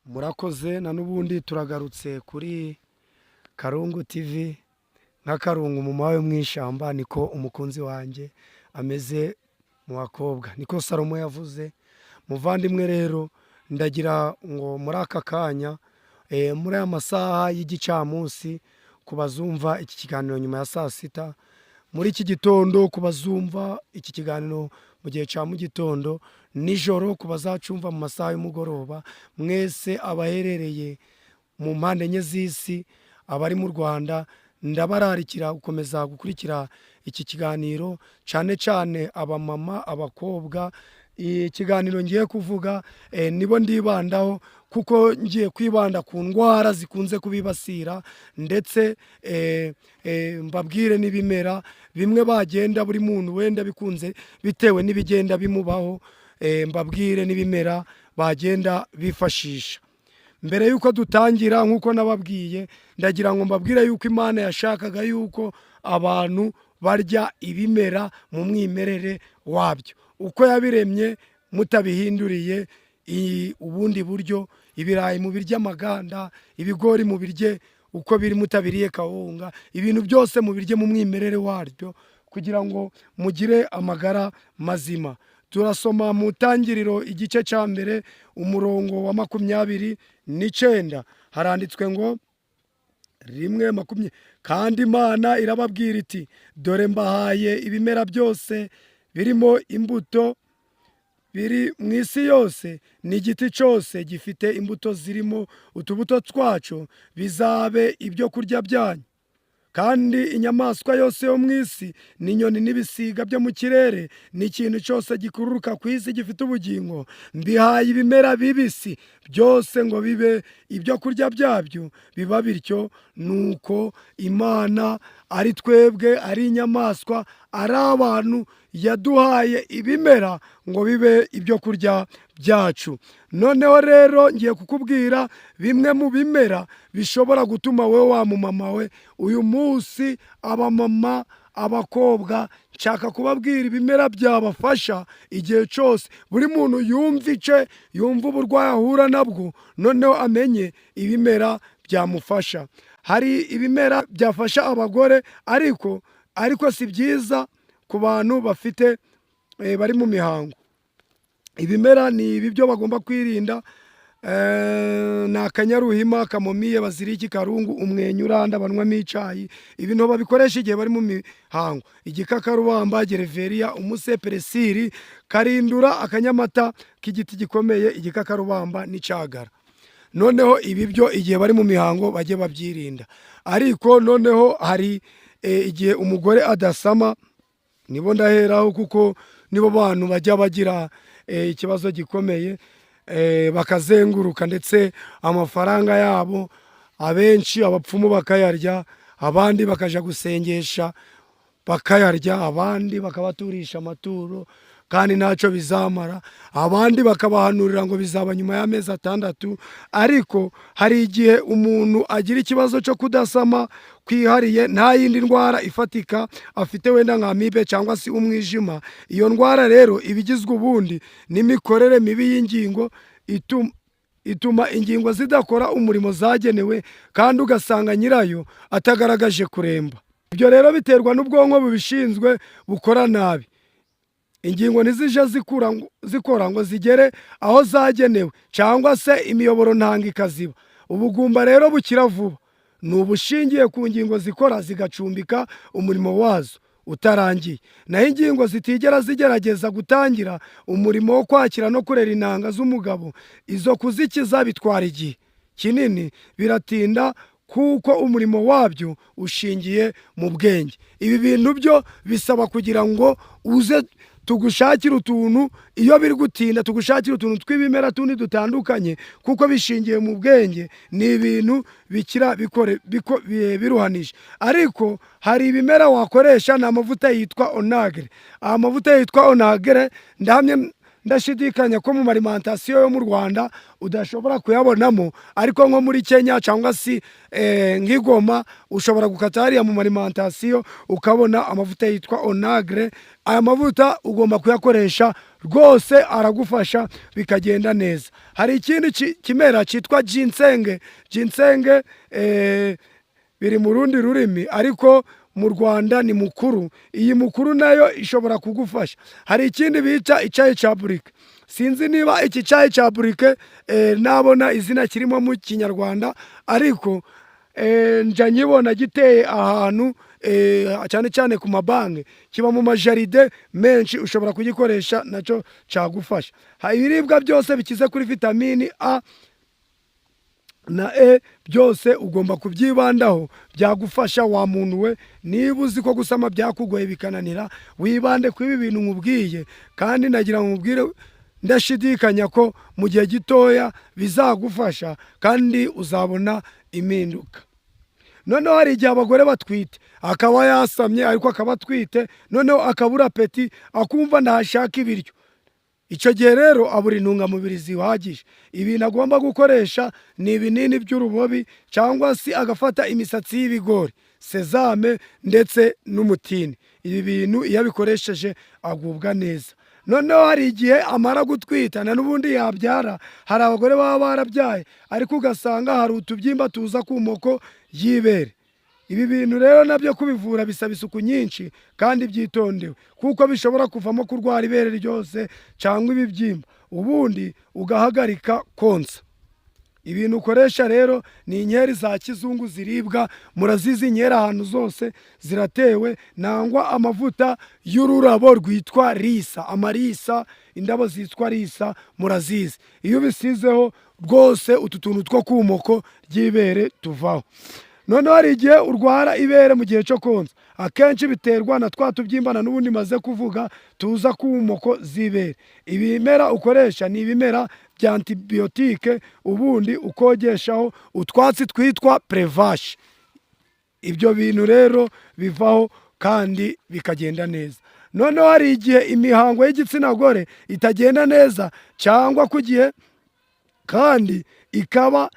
Murakoze na n'ubundi turagarutse kuri Karungu TV nk'akarungu mu mawe mw'ishamba niko umukunzi wanjye ameze mu bakobwa niko Salomo yavuze. Muvandimwe rero ndagira ngo muri aka kanya muri aya masaha y'igicamunsi ku bazumva iki kiganiro nyuma ya saa sita, muri iki gitondo ku bazumva iki kiganiro mu gihe cya mu gitondo, nijoro ku bazacumva mu masaha y'umugoroba, mwese abaherereye mu mpande enye z'isi, abari mu Rwanda, ndabararikira gukomeza gukurikira iki kiganiro, cyane cyane abamama, abakobwa. Ikiganiro ngiye kuvuga nibo ndibandaho kuko ngiye kwibanda ku ndwara zikunze kubibasira, ndetse mbabwire n'ibimera bimwe bagenda buri muntu wenda bikunze bitewe n'ibigenda bimubaho, mbabwire n'ibimera bagenda bifashisha. Mbere yuko dutangira nk'uko nababwiye, ndagira ngo mbabwire yuko Imana yashakaga yuko abantu barya ibimera mu mwimerere wabyo, uko yabiremye mutabihinduriye ubundi buryo. Ibirayi mu birye amaganda, ibigori mu birye uko biri mutabiriye kawunga, ibintu byose mu birye mu mwimerere waryo kugira ngo mugire amagara mazima. Turasoma mu Tangiriro igice cya mbere umurongo wa 29, haranditswe ngo 1:20, kandi Imana irababwira iti, dore mbahaye ibimera byose birimo imbuto biri mu isi yose, n'igiti cyose gifite imbuto zirimo utubuto twacu bizabe ibyo kurya byanyu, kandi inyamaswa yose yo mu isi n'inyoni n'ibisiga byo mu kirere n'ikintu cyose gikururuka ku isi gifite ubugingo, mbihaye ibimera bibisi byose ngo bibe ibyo kurya byabyo. Biba bityo. Nuko Imana ari twebwe, ari inyamaswa, ari abantu, yaduhaye ibimera ngo bibe ibyo kurya byacu. Noneho rero ngiye kukubwira bimwe mu bimera bishobora gutuma wowe wa mumama we uyu munsi, abamama, abakobwa, nshaka kubabwira ibimera byabafasha igihe cyose. Buri muntu yumva ice, yumva uburwayi ahura nabwo, noneho amenye ibimera byamufasha. Hari ibimera byafasha abagore, ariko si byiza ku bantu bafite bari mu mihango. Ibimera ni ibi byo bagomba kwirinda: ni akanyaruhima, kamomiye, baziriki, karungu, umwenyuranda banywamo icyayi. Ibintu babikoresha igihe bari mu mihango: igikakarubamba, gereveriya, umuseperesiri, karindura, akanyamata k'igiti gikomeye, igikakarubamba n'icyagara. Noneho ibi byo igihe bari mu mihango bajye babyirinda. Ariko noneho hari igihe umugore adasama, nibo ndaheraho kuko nibo bantu bajya bagira ikibazo gikomeye, bakazenguruka, ndetse amafaranga yabo abenshi abapfumu bakayarya, abandi bakaja gusengesha bakayarya, abandi bakabaturisha amaturo kandi ntacyo bizamara, abandi bakabahanurira ngo bizaba nyuma y'amezi 6. Ariko hari igihe umuntu agira ikibazo cyo kudasama kwihariye, nta yindi ndwara ifatika afite wenda nka amibe cyangwa se umwijima. Iyo ndwara rero ibigizwe ubundi n'imikorere mibi y'ingingo, ituma ingingo zidakora umurimo zagenewe, kandi ugasanga nyirayo atagaragaje kuremba. Ibyo rero biterwa n'ubwonko bubishinzwe bukora nabi. Ingingo ntizije zikora ngo zigere aho zagenewe, cyangwa se imiyoboro ntanga ikaziba. Ubugumba rero bukira vuba ni ubushingiye ku ngingo zikora zigacumbika umurimo wazo utarangiye. Naho ingingo zitigera zigerageza gutangira umurimo wo kwakira no kurera intanga z'umugabo, izo kuzikiza bitwara igihe kinini, biratinda kuko umurimo wabyo ushingiye mu bwenge. Ibi bintu byo bisaba kugira ngo uze tugushakira utuntu, iyo biri gutinda tugushakira utuntu tw'ibimera tundi dutandukanye, kuko bishingiye mu bwenge. Ni ibintu bikira biruhanije. Ariko hari ibimera wakoresha, ni amavuta yitwa onagre. Amavuta yitwa onagre ndahamye ndashidikanya ko mu alimentation yo mu Rwanda udashobora kuyabonamo, ariko nko muri Kenya cyangwa si nk'Igoma ushobora gukata hariya mu alimentation ukabona amavuta yitwa onagre. Aya mavuta ugomba kuyakoresha rwose, aragufasha bikagenda neza. Hari ikindi kimera cyitwa ginseng. Ginseng biri mu rundi rurimi, ariko mu Rwanda ni mukuru. Iyi mukuru nayo ishobora kugufasha. Hari ikindi bita icyayi cya burike. Sinzi niba iki cyayi cya burike nabona izina kirimo mu Kinyarwanda, ariko njya nyibona giteye ahantu cyane cyane ku mabanki, kiba mu majaride menshi, ushobora kugikoresha nacyo cyagufasha. Ibiribwa byose bikize kuri vitamini A na E byose ugomba kubyibandaho, byagufasha wa muntu we. Niba uzi ko gusama byakugoye bikananira, wibande kuri ibi bintu nkubwiye, kandi nagira ngo nkubwire ndashidikanya ko mu gihe gitoya bizagufasha kandi uzabona impinduka. Noneho hari igihe abagore batwite, akaba yasamye ariko akaba atwite, noneho akabura apeti, akumva ntashaka ibiryo. Icyo gihe rero abura intungamubiri zihagije. Ibintu agomba gukoresha ni ibinini by'urubobi, cyangwa se agafata imisatsi y'ibigori, sezame ndetse n'umutini. Ibi bintu iyo abikoresheje agubwa neza. Noneho hari igihe amara gutwita na n'ubundi yabyara. Hari abagore baba barabyaye ariko ugasanga hari utubyimba tuza ku moko y'ibere. Ibi bintu rero nabyo kubivura bisaba isuku nyinshi kandi byitondewe, kuko bishobora kuvamo kurwara ibere ryose cyangwa ibibyimba, ubundi ugahagarika konsa. Ibintu ukoresha rero ni inkeri za kizungu ziribwa, murazizi inkeri ahantu zose ziratewe, nangwa amavuta y'ururabo rwitwa risa, amarisa, indabo zitwa risa murazizi. Iyo ubisizeho rwose utu tuntu two ku moko ry'ibere tuvaho. Noneho hari igihe urwara ibere mu gihe cyo konsa, akenshi biterwa na twa tubyimbana n'ubundi maze kuvuga tuza ku moko z'ibere. Ibimera ukoresha ni ibimera bya antibiyotike, ubundi ukogeshaho utwatsi twitwa prevache. Ibyo bintu rero bivaho kandi bikagenda neza. Noneho hari igihe imihango y'igitsina gore itagenda neza, cyangwa ku gihe kandi ikaba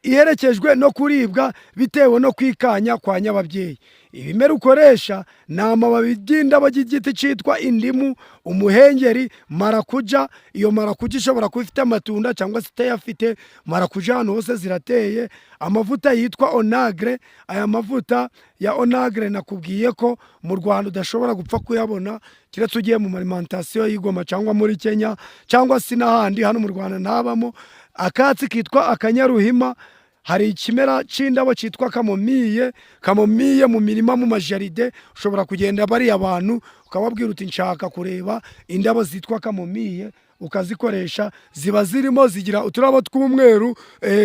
iherekejwe no kuribwa bitewe no kwikanya kwa nyababyeyi. Ibimera ukoresha ni amababi y'indabo y'igiti cyitwa indimu, umuhengeri, marakuja. Iyo marakuja ishobora kuba ifite amatunda cyangwa se itayafite. Marakuja ahantu hose zirateye. Amavuta yitwa onagre. Aya mavuta ya onagre nakubwiye ko mu Rwanda udashobora gupfa kuyabona keretse ugiye mu alimentation y'Igoma cyangwa muri Kenya, cyangwa se n'ahandi. Hano mu Rwanda ntabamo. Akatsi kitwa akanyaruhima. Hari ikimera cy'indabo cyitwa kamomiye. Kamomiye mu mirima, mu majaride ushobora kugenda bari abantu ukababwira uti nshaka kureba indabo zitwa kamomiye, ukazikoresha. Ziba zirimo zigira uturabo tw'umweru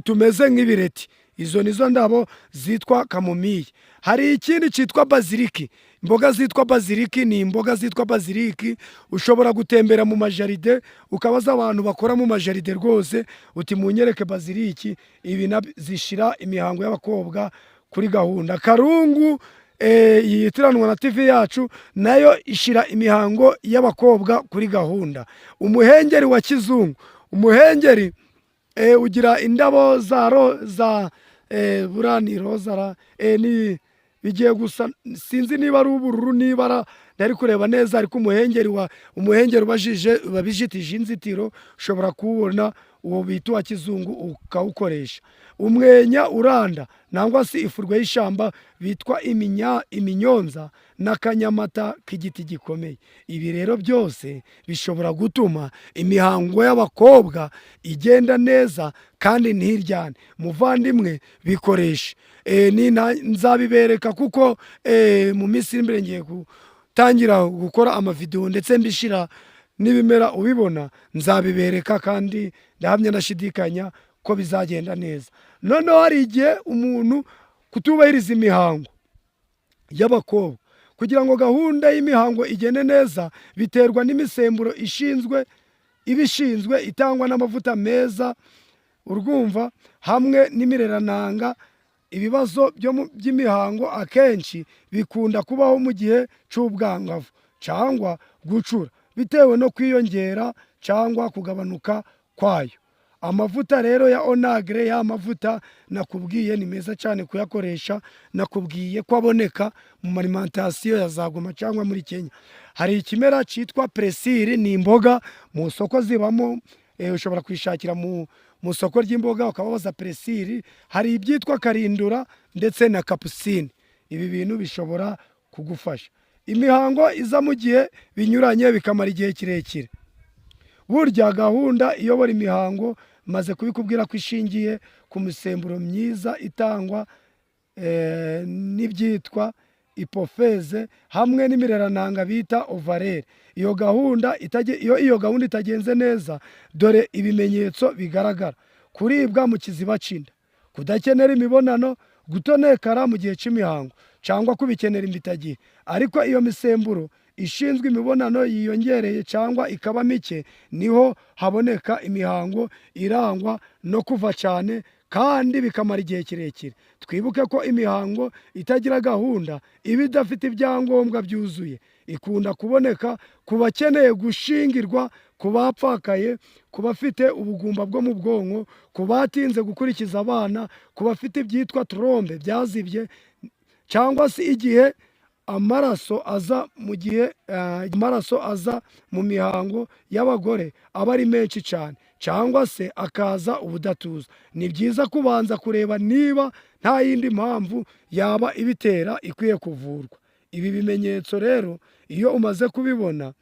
tumeze nk'ibireti. Izo nizo ndabo zitwa kamomiye. Hari ikindi cyitwa baziliki. Imboga zitwa baziliki ni imboga zitwa baziliki. Ushobora gutembera mu majaride ukabaza abantu bakora mu majaride rwose uti munyereke baziliki. Ibi zishira imihango y'abakobwa kuri gahunda. Karungu yitiranwa na TV yacu nayo ishira imihango y'abakobwa kuri gahunda. Umuhengeri wa kizungu. Umuhengeri ugira indabo za burani rozara ni bigiye gusa, sinzi niba ari ubururu nibara ndari kureba neza, ariko umuhengeri babijitije inzitiro ushobora kuwubona, uwo bita wa kizungu ukawukoresha. Umwenya uranda nangwa se ifurwe y'ishamba bitwa iminyonza n'akanyamata k'igiti gikomeye. Ibi rero byose bishobora gutuma imihango y'abakobwa igenda neza kandi ntiryane. Muvandimwe bikoresha. Nzabibereka kuko mu minsi imbere ngiye gutangira gukora amavideo ndetse mbishira n'ibimera ubibona, nzabibereka kandi ndahamya ndashidikanya ko bizagenda neza. Noneho hari igihe umuntu kutubahiriza imihango y'abakobwa, kugira ngo gahunda y'imihango igende neza biterwa n'imisemburo ibishinzwe itangwa n'amavuta meza, urwumva, hamwe n'imirerananga. Ibibazo by'imihango akenshi bikunda kubaho mu gihe cy'ubwangavu cyangwa gucura. bitewe no kwiyongera cyangwa kugabanuka kwayo. Amavuta rero ya onagre, ya mavuta nakubwiye ni meza cyane kuyakoresha. Nakubwiye ko aboneka mu alimentation ya za Goma cyangwa muri Kenya. Hari ikimera cyitwa peresiri, ni imboga mu soko zibamo, ushobora kwishakira mu soko ry'imboga ukababaza peresiri. Hari ibyitwa karindura ndetse na kapusine. Ibi bintu bishobora kugufasha. Imihango iza mu gihe binyuranye bikamara igihe kirekire. Burya gahunda iyobora imihango maze kubikubwira ko ishingiye ku misemburo myiza itangwa n'ibyitwa ipofeze hamwe n'imirerananga bita ovarere. Iyo gahunda itagenze neza, dore ibimenyetso bigaragara: kuribwa mu kiziba cy'inda, kudakenera imibonano, gutonekara mu gihe cy'imihango cyangwa kubikenera imbitagihe. Ariko iyo misemburo ishinzwe imibonano yiyongereye cyangwa ikaba mike, niho haboneka imihango irangwa no kuva cyane kandi bikamara igihe kirekire. Twibuke ko imihango itagira gahunda iba idafite ibyangombwa byuzuye. Ikunda kuboneka ku bakeneye gushingirwa, ku bapfakaye, ku bafite ubugumba bwo mu bwonko, ku batinze gukurikiza abana, ku bafite ibyitwa trombe byazibye, cyangwa se igihe amaraso aza mu mihango y'abagore aba ari menshi cyane, cyangwa se akaza ubudatuza. Ni byiza kubanza kureba niba nta yindi mpamvu yaba ibitera ikwiye kuvurwa. Ibi bimenyetso rero iyo umaze kubibona,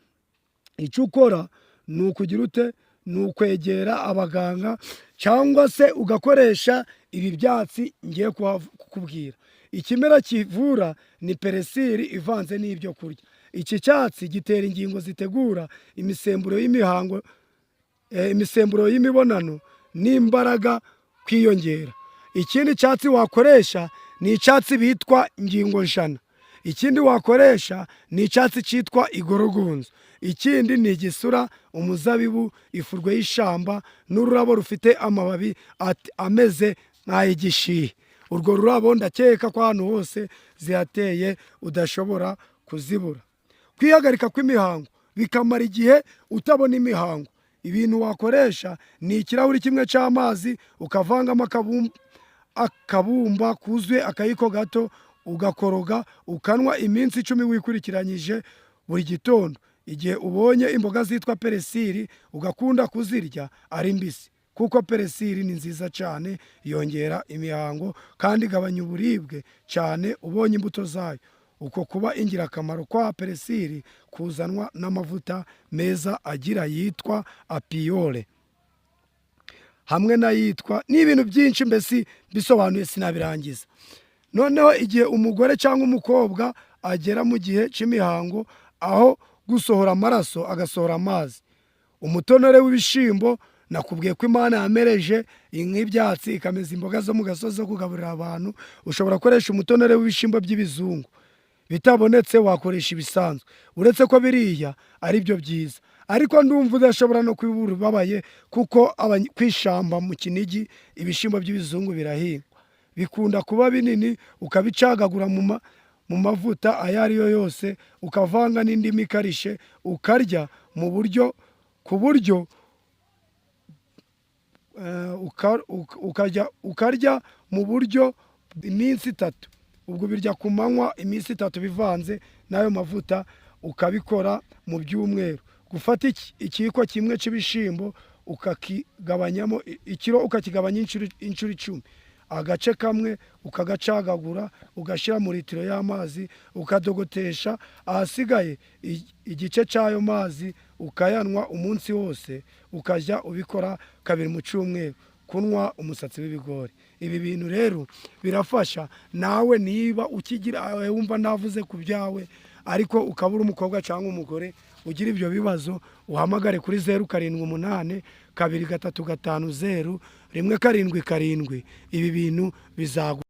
icyo ukora ni ukugira ute? Ni ukwegera abaganga cyangwa se ugakoresha ibi byatsi ngiye kukubwira. Ikimera kivura ni peresiri ivanze n'ibyo kurya. Iki cyatsi gitera ingingo zitegura imisemburo y'imihango, imisemburo y'imibonano n'imbaraga kwiyongera. Ikindi cyatsi wakoresha ni icyatsi bitwa ngingo njana. Ikindi wakoresha ni icyatsi cyitwa igorogonzo. Ikindi ni igisura, umuzabibu, ifurwe y'ishamba n'ururabo rufite amababi ameze nk'ay'igishihe. Urwo rurabo ndakeka ko ahantu hose zihateye udashobora kuzibura. Kwihagarika kw'imihango bikamara igihe utabona imihango, ibintu wakoresha ni ikirahuri kimwe cy'amazi ukavangamo akabumba kuzuye akayiko gato, ugakoroga ukanywa iminsi 10 wikurikiranyije buri gitondo. Igihe ubonye imboga zitwa peresiri ugakunda kuzirya ari mbisi, kuko peresiri ni nziza cyane, yongera imihango kandi igabanya uburibwe cyane ubonye imbuto zayo. Uko kuba ingirakamaro kwa peresiri kuzanwa n'amavuta meza agira yitwa apiyole, hamwe n'ayitwa n'ibintu byinshi, mbese bisobanuye sinabirangiza. Noneho igihe umugore cyangwa umukobwa agera mu gihe cy'imihango, aho gusohora amaraso agasohora amazi, umutonore w'ibishimbo, nakubwiye ko Imana yamereje nk'ibyatsi ikameza imboga zo mu gasozi zo kugaburira abantu. Ushobora gukoresha umutonore w'ibishimbo by'ibizungu. Bitabonetse wakoresha ibisanzwe, uretse ko biriya ari byo byiza. Ariko ndumva udashobora no kwibura ubabaye, kuko kwishamba mu Kinigi ibishimbo by'ibizungu birahingwa, bikunda kuba binini, ukabicagagura mu mavuta ayo ari yo yose, ukavanga n'indimu ikarishe, ukarya mu buryo ukarya mu buryo iminsi 3. Ubwo birya ku manywa iminsi 3 bivanze n'ayo mavuta, ukabikora mu byumweru. Gufata ikiyiko kimwe cy'ibishimbo ukakigabanyamo ikiro, ukakigabanya inshuro 10, agace kamwe ukagacagagura, ugashyira mu litiro y'amazi, ukadogotesha, ahasigaye igice cy'ayo mazi ukayanywa umunsi wose. Ukajya ubikora 2 mu cyumweru, kunywa umusatsi w'ibigori. Ibi bintu rero birafasha. Nawe niba ukigira wumva navuze ku byawe, ariko ukabura umukobwa cyangwa umugore ugira ibyo bibazo, uhamagare kuri 078 235 0177. Ibi bintu bizagu